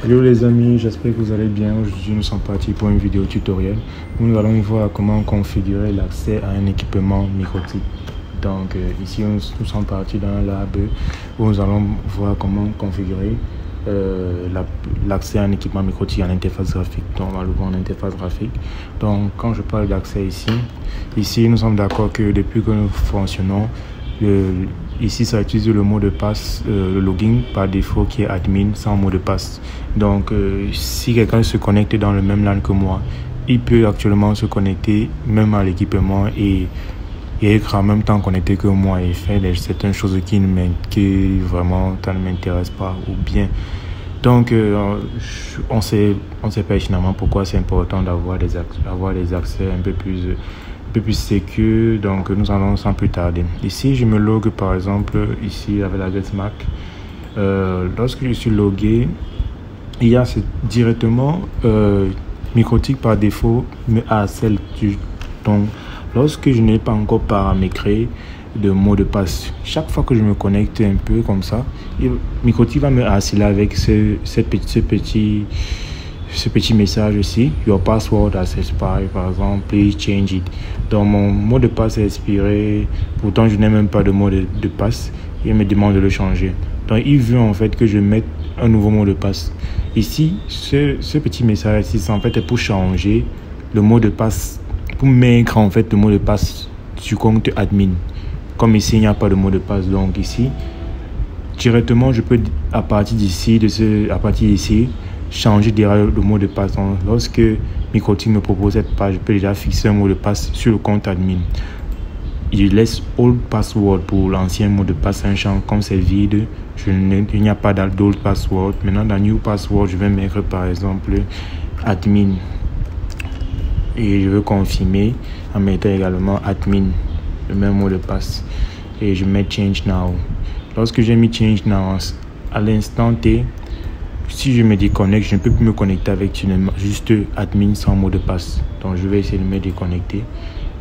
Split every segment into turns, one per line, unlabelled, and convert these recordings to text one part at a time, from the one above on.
Hello les amis, j'espère que vous allez bien. Aujourd'hui nous sommes partis pour une vidéo tutoriel où nous allons voir comment configurer l'accès à un équipement MikroTik. Donc ici nous sommes partis dans un lab où nous allons voir comment configurer l'accès à un équipement MikroTik en interface graphique. Donc on va le voir en interface graphique. Donc quand je parle d'accès ici nous sommes d'accord que depuis que nous fonctionnons, ici ça utilise le mot de passe, le login par défaut qui est admin sans mot de passe. Donc si quelqu'un se connecte dans le même LAN que moi, il peut actuellement se connecter même à l'équipement et être en même temps connecté que moi et faire certaines choses qui vraiment ça ne m'intéresse pas ou bien. Donc on sait pertinemment pourquoi c'est important d'avoir des accès un peu plus sécure. Donc nous allons sans plus tarder. Ici je me logue par exemple ici avec l'adresse MAC. Lorsque je suis logué, il y a directement MikroTik par défaut me harcèle. Donc lorsque je n'ai pas encore paramétré de mot de passe, chaque fois que je me connecte un peu comme ça, MikroTik va me harceler avec ce petit message ici, your password has expired, par exemple, please change it. Donc mon mot de passe est expiré, pourtant je n'ai même pas de mot de passe, il me demande de le changer. Donc il veut en fait que je mette un nouveau mot de passe. Ici, ce petit message ici, c'est en fait pour changer le mot de passe, pour mettre en fait le mot de passe sur compte admin. Comme ici il n'y a pas de mot de passe, donc ici directement je peux à partir d'ici changer le mot de passe. Donc, lorsque MikroTik me propose cette page, je peux déjà fixer un mot de passe sur le compte admin. Il laisse old password pour l'ancien mot de passe, un champ. Comme c'est vide, il n'y a pas d'old password. Maintenant dans new password, je vais mettre par exemple admin et je veux confirmer en mettant également admin, le même mot de passe, et je mets change now. Lorsque j'ai mis change now, à l'instant T, si je me déconnecte, je ne peux plus me connecter avec juste admin sans mot de passe. Donc je vais essayer de me déconnecter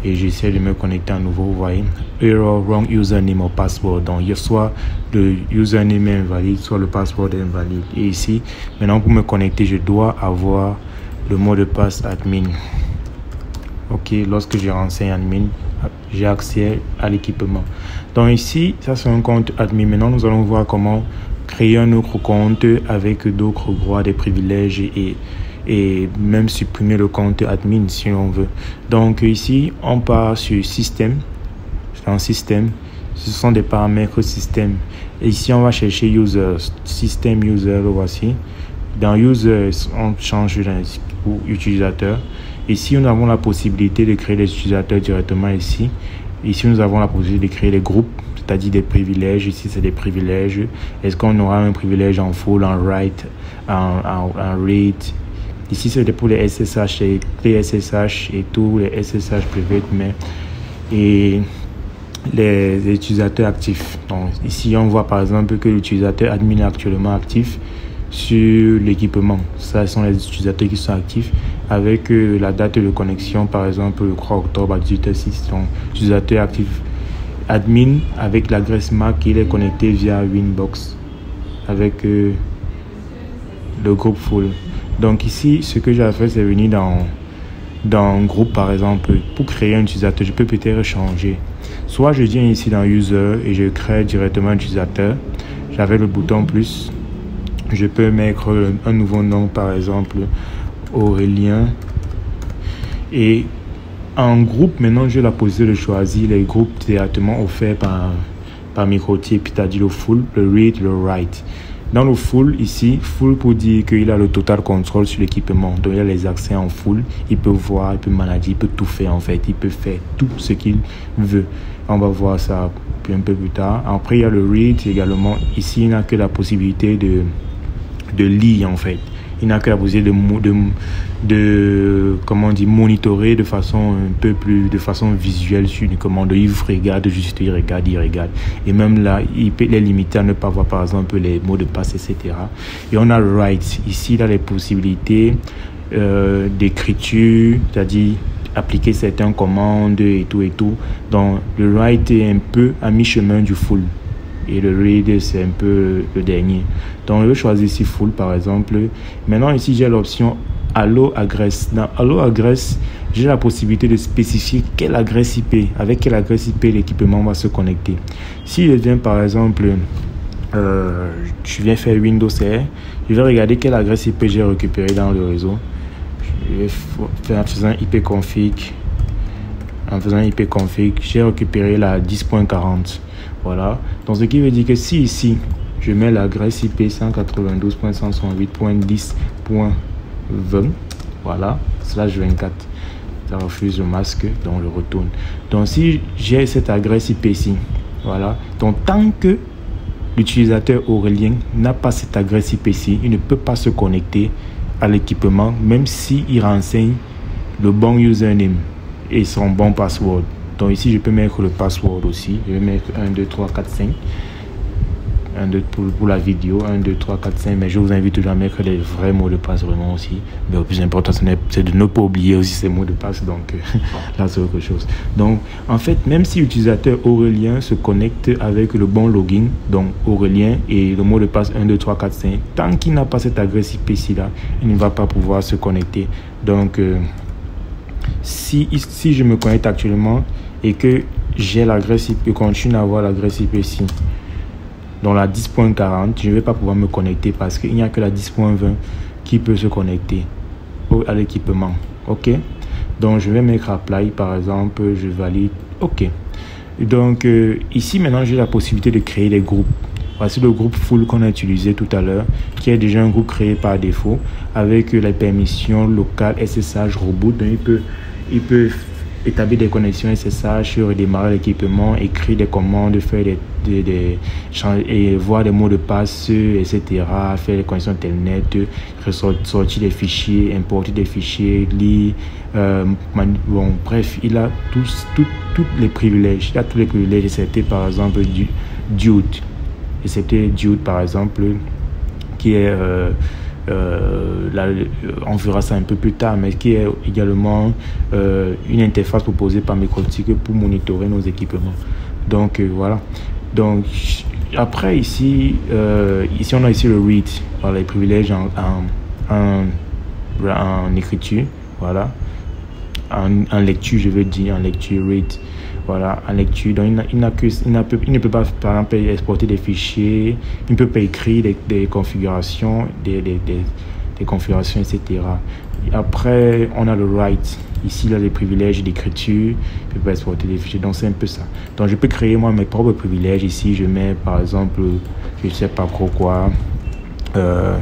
et j'essaie de me connecter à nouveau. Vous voyez, error, wrong username or password. Donc soit le username est invalide, soit le password est invalide. Et ici, maintenant pour me connecter, je dois avoir le mot de passe admin. Ok, lorsque je renseigne admin, j'ai accès à l'équipement. Donc ici, ça c'est un compte admin. Maintenant, nous allons voir comment créer un autre compte avec d'autres droits, des privilèges et même supprimer le compte admin si on veut. Donc ici, on part sur système. Dans système, ce sont des paramètres système. Et ici, on va chercher user, système user, le voici. Dans user, on change pour utilisateur. Ici, nous avons la possibilité de créer les utilisateurs directement ici. Ici, nous avons la possibilité de créer les groupes, c'est-à-dire des privilèges. Ici, c'est des privilèges. Est-ce qu'on aura un privilège en full, en write, en read? Ici, c'est pour les SSH, les SSH et tous les SSH privés, et les utilisateurs actifs. Donc, ici, on voit par exemple que l'utilisateur admin est actuellement actif sur l'équipement. Ça sont les utilisateurs qui sont actifs avec la date de connexion, par exemple le 3 octobre à 18h06. Donc, utilisateur actif admin avec l'adresse MAC, il est connecté via Winbox avec le groupe full. Donc ici, ce que j'ai fait, c'est venir dans un groupe, par exemple, pour créer un utilisateur. Je peux peut-être changer. Soit je viens ici dans user et je crée directement un utilisateur. J'avais le bouton plus. Je peux mettre un nouveau nom, par exemple Aurélien. Et en groupe, maintenant, j'ai la possibilité de choisir les groupes directement offerts par MikroTik, c'est-à-dire le full, le read, le write. Dans le full, ici, full pour dire qu'il a le total contrôle sur l'équipement. Donc, il a les accès en full. Il peut voir, il peut manager, il peut tout faire en fait. Il peut faire tout ce qu'il veut. On va voir ça un peu plus tard. Après, il y a le read également. Ici, il n'a que la possibilité de lire en fait. Il n'a que la possibilité de monitorer de façon de façon visuelle sur une commande. Il regarde, juste il regarde. Et même là, il peut les limiter à ne pas voir par exemple les mots de passe, etc. Et on a le write. Ici, il a les possibilités d'écriture, c'est-à-dire appliquer certaines commandes et tout. Donc, le write est un peu à mi-chemin du full. et le read c'est un peu le dernier. Donc je vais choisir ici full par exemple. Maintenant ici j'ai l'option Allo Address. Dans Allo Address, j'ai la possibilité de spécifier quelle adresse IP, avec quelle adresse IP l'équipement va se connecter. Si je viens par exemple, je viens faire Windows R, je vais regarder quelle adresse IP j'ai récupéré dans le réseau. Je vais faire en faisant IP config. En faisant IP config, j'ai récupéré la 10.40. Voilà. Donc ce qui veut dire que si ici, je mets l'adresse IP 192.168.10.20, voilà, /24. Ça refuse le masque, donc je retourne. Donc si j'ai cette adresse IP ici, voilà. Donc tant que l'utilisateur Aurélien n'a pas cette adresse IP ici, il ne peut pas se connecter à l'équipement, même s'il renseigne le bon username et son bon password. Donc ici, je peux mettre le password aussi. Je vais mettre 1, 2, 3, 4, 5. 1, 2 pour la vidéo, 1, 2, 3, 4, 5. Mais je vous invite toujours à mettre les vrais mots de passe vraiment aussi. Mais le plus important, c'est de ne pas oublier aussi ces mots de passe. Donc là, c'est autre chose. Donc en fait, même si l'utilisateur Aurélien se connecte avec le bon login, donc Aurélien et le mot de passe 1, 2, 3, 4, 5, tant qu'il n'a pas cette adresse IP ici là, il ne va pas pouvoir se connecter. Donc si je me connecte actuellement et que j'ai l'adresse IP, je continue à avoir l'adresse IP ici, dans la 10.40, je ne vais pas pouvoir me connecter parce qu'il n'y a que la 10.20 qui peut se connecter à l'équipement. OK? Donc, je vais mettre Apply, par exemple, je valide. OK. Donc, ici, maintenant, j'ai la possibilité de créer des groupes. Voici le groupe full qu'on a utilisé tout à l'heure, qui est déjà un groupe créé par défaut avec les permissions locales SSH reboot. Donc, il peut établir des connexions SSH, redémarrer l'équipement, écrire des commandes, faire et voir des mots de passe, etc., faire des connexions Telnet, sortir des fichiers, importer des fichiers, lire, bon, bref, il a tous les privilèges. Il a tous les privilèges, excepté par exemple Dude, excepté Dude par exemple, qui est là, on verra ça un peu plus tard, mais qui est également une interface proposée par Microtik pour monitorer nos équipements. Donc voilà. Donc après ici, ici on a ici le read, voilà, les privilèges en écriture, voilà, en lecture, je veux dire, en lecture read. Voilà, en lecture. Donc, il ne peut pas, par exemple, exporter des fichiers, il ne peut pas écrire des configurations, des configurations, etc. Après, on a le write. Ici, il a les privilèges d'écriture, il ne peut pas exporter des fichiers. Donc, c'est un peu ça. Donc, je peux créer moi mes propres privilèges. Ici, je mets, par exemple, je ne sais pas trop quoi, je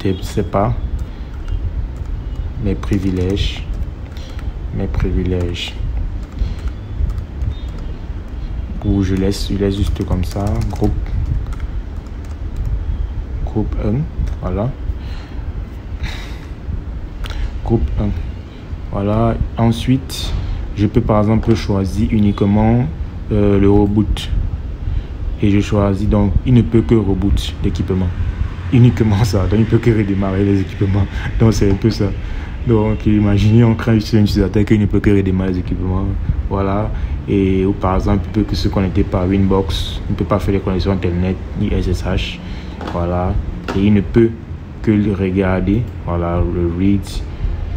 ne sais pas, mes privilèges. Ou je laisse juste comme ça, groupe 1, voilà, groupe 1, voilà. Ensuite je peux par exemple choisir uniquement le reboot et je choisis, donc il ne peut que reboot l'équipement, uniquement ça, donc il peut que redémarrer les équipements. Donc c'est un peu ça. Donc imaginez, on crée sur un utilisateur qui ne peut que redémarrer les équipements, voilà. Et ou par exemple il peut que se connecter par Winbox, il ne peut pas faire les connexions Internet ni SSH, voilà. Et il ne peut que le regarder, voilà, le read,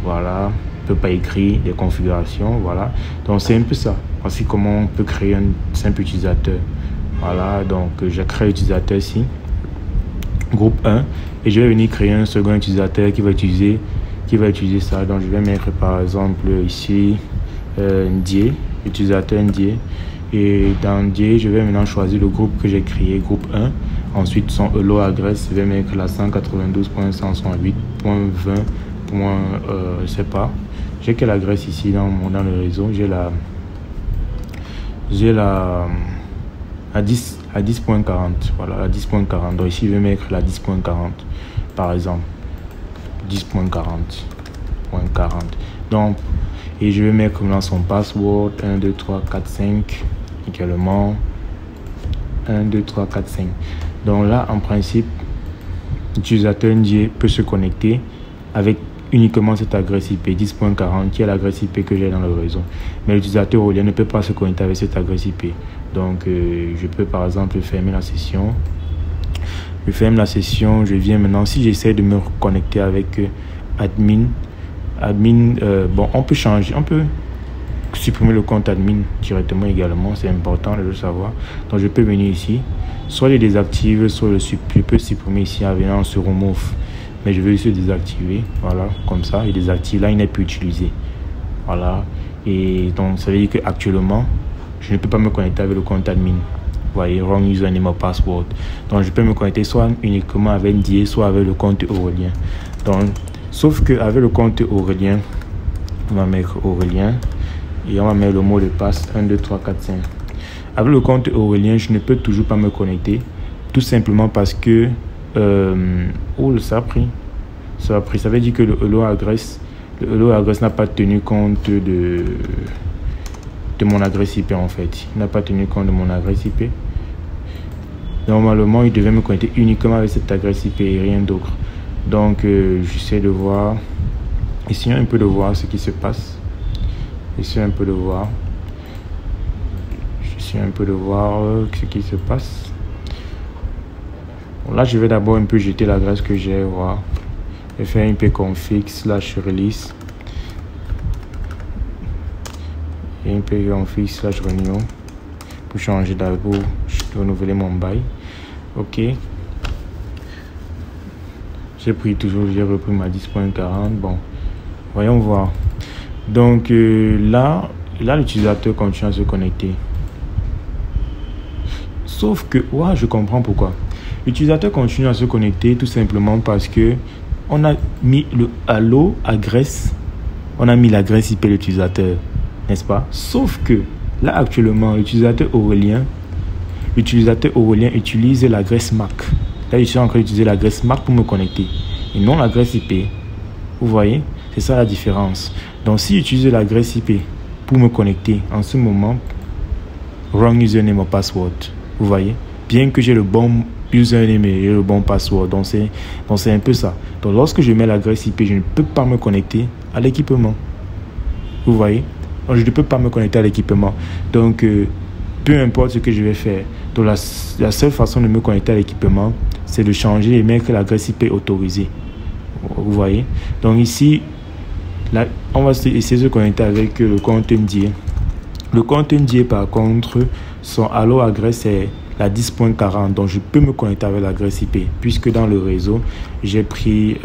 voilà, il ne peut pas écrire des configurations, voilà. Donc c'est un peu ça. Voici comment on peut créer un simple utilisateur, voilà. Donc j'ai créé l'utilisateur ici, groupe 1, et je vais venir créer un second utilisateur qui va utiliser ça. Donc je vais mettre par exemple ici Ndié, utilisateur Ndié, et dans Ndié je vais maintenant choisir le groupe que j'ai créé, groupe 1. Ensuite son hello adresse, je vais mettre la 192.168.20. Je sais pas, j'ai quelle adresse ici dans le réseau, j'ai la 10.40, voilà, la 10.40. Donc ici je vais mettre la 10.40 par exemple, 10.40.40. Donc, et je vais mettre maintenant son password 1, 2, 3, 4, 5 également 1, 2, 3, 4, 5. Donc là, en principe, l'utilisateur NJ peut se connecter avec uniquement cette adresse IP 10.40 qui est l'adresse IP que j'ai dans le réseau. Mais l'utilisateur Aurélien ne peut pas se connecter avec cette adresse IP. Donc, je peux par exemple fermer la session. Je ferme la session. Je viens maintenant. Si j'essaie de me reconnecter avec admin, bon, on peut changer. On peut supprimer le compte admin directement également. C'est important de le savoir. Donc, je peux venir ici. Soit je désactive, soit je peux supprimer ici en venant sur remove. Mais je vais juste désactiver, voilà, comme ça, et désactiver, là il n'est plus utilisé, voilà, et donc ça veut dire qu'actuellement je ne peux pas me connecter avec le compte admin, vous voyez, wrong username or password, donc je peux me connecter soit uniquement avec Die, soit avec le compte Aurélien, donc, sauf qu'avec le compte Aurélien, on va mettre Aurélien, et on va mettre le mot de passe 1, 2, 3, 4, 5, avec le compte Aurélien, je ne peux toujours pas me connecter, tout simplement parce que ça a pris. Ça veut dire que le hello adresse n'a pas tenu compte de mon adresse IP en fait. Il n'a pas tenu compte de mon adresse IP. Normalement, il devait me connecter uniquement avec cette adresse IP et rien d'autre. Donc, j'essaie de voir. Essayons un peu de voir ce qui se passe. Essayons un peu de voir. J'essaie un peu de voir ce qui se passe. Bon, là, je vais d'abord un peu jeter l'adresse que j'ai, voir. Je vais faire ipconfig/release. Et ipconfig/renew pour changer d'abord, renouveler mon bail. Ok. J'ai repris ma 10.40. Bon, voyons voir. Donc là, l'utilisateur continue à se connecter. Sauf que, ouais, je comprends pourquoi. L'utilisateur continue à se connecter tout simplement parce que on a mis le hello adresse, on a mis l'adresse IP de l'utilisateur, n'est-ce pas? Sauf que là actuellement, l'utilisateur Aurélien utilise l'adresse MAC. Là, je suis en train d'utiliser l'adresse MAC pour me connecter et non l'adresse IP. Vous voyez? C'est ça la différence. Donc, si j'utilise l'adresse IP pour me connecter, en ce moment, wrong username or password. Vous voyez? Bien que j'ai le bon username et le bon password. Donc c'est un peu ça. Donc lorsque je mets l'adresse IP, je ne peux pas me connecter à l'équipement. Vous voyez? Donc je ne peux pas me connecter à l'équipement. Donc peu importe ce que je vais faire. Donc la seule façon de me connecter à l'équipement, c'est de changer et mettre l'adresse IP autorisée. Vous voyez? Donc ici, là, on va essayer de se connecter avec le compte MDA. Le compte MDA par contre, son hello adresse est la 10.40, donc je peux me connecter avec l'adresse IP puisque dans le réseau j'ai pris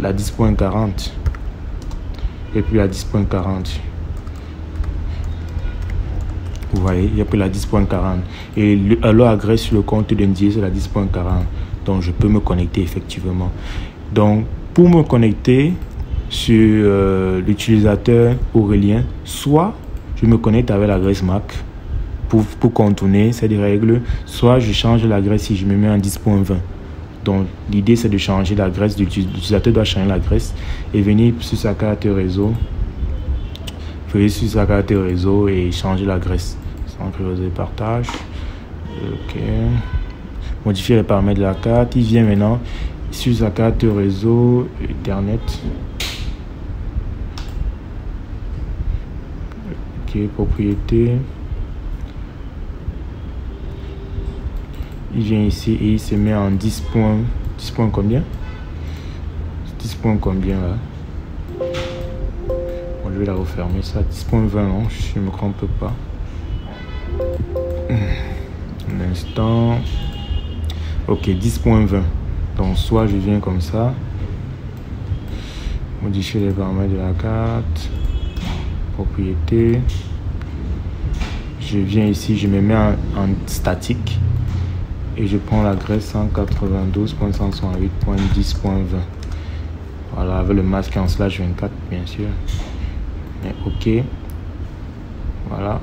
la 10.40 et puis la 10.40. Vous voyez, j'ai pris la 10.40 et hello adresse sur le compte de NDA c'est la 10.40, donc je peux me connecter effectivement. Donc pour me connecter sur l'utilisateur Aurélien, soit je me connecte avec l'adresse MAC pour contourner cette règle, soit je change l'adresse si je me mets en 10.20. Donc l'idée c'est de changer l'adresse, l'utilisateur doit changer l'adresse et venir sur sa carte réseau, et changer l'adresse. Centre réseau et partage. Ok. Modifier les paramètres de la carte. Il vient maintenant sur sa carte réseau Ethernet. Ok, propriété. Il vient ici et il se met en 10 points. 10 points combien? 10 points combien là? Bon, je vais la refermer ça. 10.20 non, je ne me trompe pas. Un instant. Ok, 10.20. Donc soit je viens comme ça. Modifier les paramètres de la carte. Propriété. Je viens ici, je me mets en statique. Et je prends l'adresse 192.168.10.20. Voilà, avec le masque en /24 bien sûr. Mais ok. Voilà.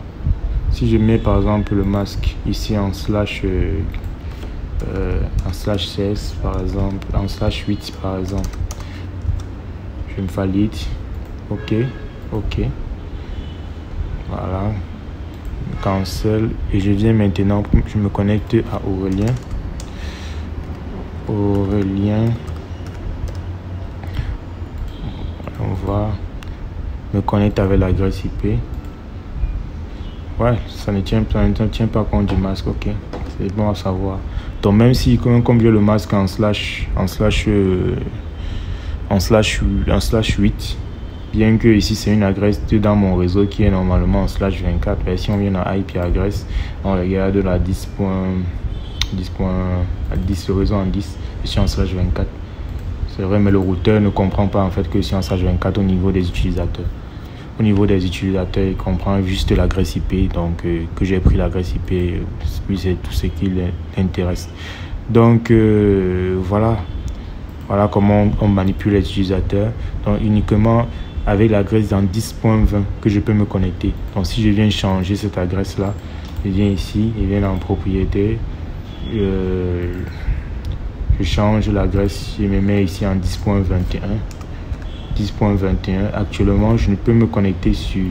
Si je mets par exemple le masque ici en /16 par exemple, en /8 par exemple, je me valide. Ok. Ok. Voilà. Cancel et je viens maintenant, je me connecte à Aurélien. voir. Me connecte avec l'adresse IP. Ouais, ça ne tient pas compte du masque, ok. C'est bon à savoir. Donc même si comme j'ai le masque en slash 8, bien que ici c'est une adresse dans mon réseau qui est normalement en slash 24, mais si on vient à IP adresse, on regarde la 10, le réseau en 10, je suis en slash 24. C'est vrai, mais le routeur ne comprend pas en fait que je suis en slash 24 au niveau des utilisateurs. Au niveau des utilisateurs, il comprend juste l'adresse IP, donc que j'ai pris l'adresse IP, lui c'est tout ce qui l'intéresse. Donc voilà comment on manipule les utilisateurs. Donc uniquement avec l'adresse dans 10.20 que je peux me connecter. Donc si je viens changer cette adresse là, je viens ici, je viens en propriété, je change l'adresse, je me mets ici en 10.21. Actuellement je ne peux me connecter sur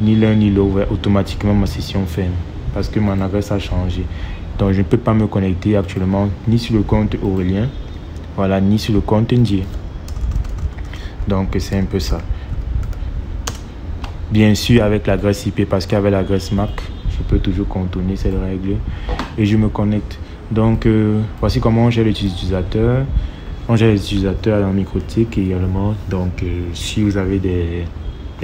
ni l'un ni l'autre. Automatiquement ma session ferme parce que mon adresse a changé. Donc je ne peux pas me connecter actuellement ni sur le compte Aurélien, voilà, ni sur le compte Ndié. Donc c'est un peu ça. Bien sûr avec l'adresse IP, parce qu'avec l'adresse MAC je peux toujours contourner cette règle et je me connecte. Donc voici comment on gère les utilisateurs. On gère les utilisateurs dans Microtik également. Donc si vous avez des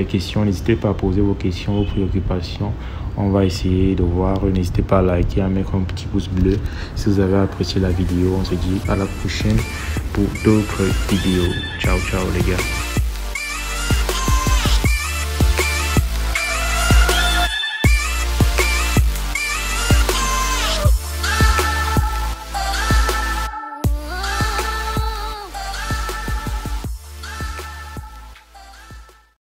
questions, n'hésitez pas à poser vos questions, vos préoccupations. On va essayer de voir. N'hésitez pas à liker, à mettre un petit pouce bleu si vous avez apprécié la vidéo. On se dit à la prochaine pour d'autres vidéos. Ciao les gars.